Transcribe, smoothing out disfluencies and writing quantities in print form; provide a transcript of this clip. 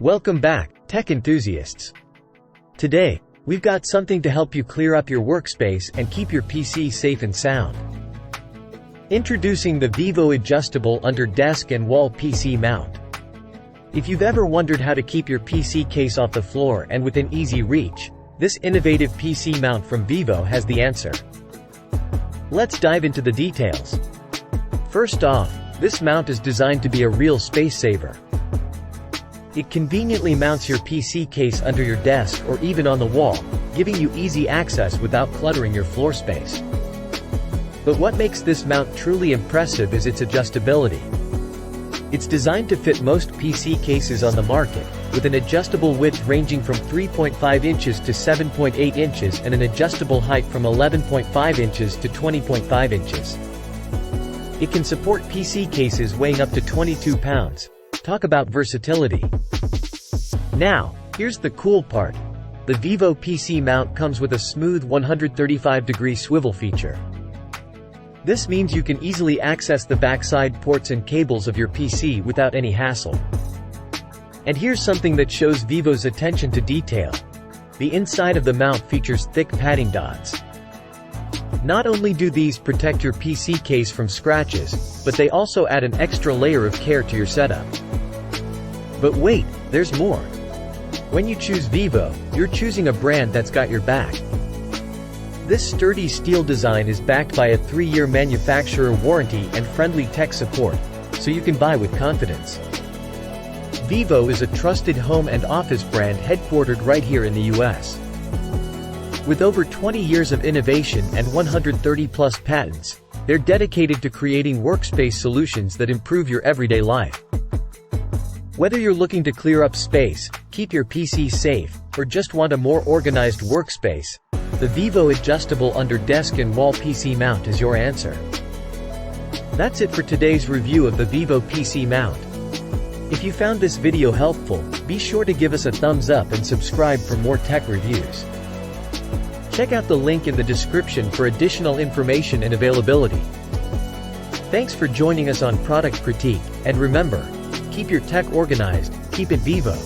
Welcome back, tech enthusiasts. Today, we've got something to help you clear up your workspace and keep your PC safe and sound. Introducing the VIVO Adjustable Under Desk and Wall PC Mount. If you've ever wondered how to keep your PC case off the floor and within easy reach, this innovative PC mount from VIVO has the answer. Let's dive into the details. First off, this mount is designed to be a real space saver. It conveniently mounts your PC case under your desk or even on the wall, giving you easy access without cluttering your floor space. But what makes this mount truly impressive is its adjustability. It's designed to fit most PC cases on the market, with an adjustable width ranging from 3.5 inches to 7.8 inches and an adjustable height from 11.5 inches to 20.5 inches. It can support PC cases weighing up to 22 pounds. Talk about versatility. Now, here's the cool part. The VIVO PC mount comes with a smooth 135-degree swivel feature. This means you can easily access the backside ports and cables of your PC without any hassle. And here's something that shows VIVO's attention to detail. The inside of the mount features thick padding dots. Not only do these protect your PC case from scratches, but they also add an extra layer of care to your setup. But wait, there's more. When you choose VIVO, you're choosing a brand that's got your back. This sturdy steel design is backed by a 3-year manufacturer warranty and friendly tech support, so you can buy with confidence. VIVO is a trusted home and office brand headquartered right here in the US. With over 20 years of innovation and 130+ patents, they're dedicated to creating workspace solutions that improve your everyday life. Whether you're looking to clear up space, keep your PC safe, or just want a more organized workspace, the VIVO Adjustable Under Desk and Wall PC Mount is your answer. That's it for today's review of the VIVO PC Mount. If you found this video helpful, be sure to give us a thumbs up and subscribe for more tech reviews. Check out the link in the description for additional information and availability. Thanks for joining us on Product Critique, and remember, keep your tech organized, keep it VIVO.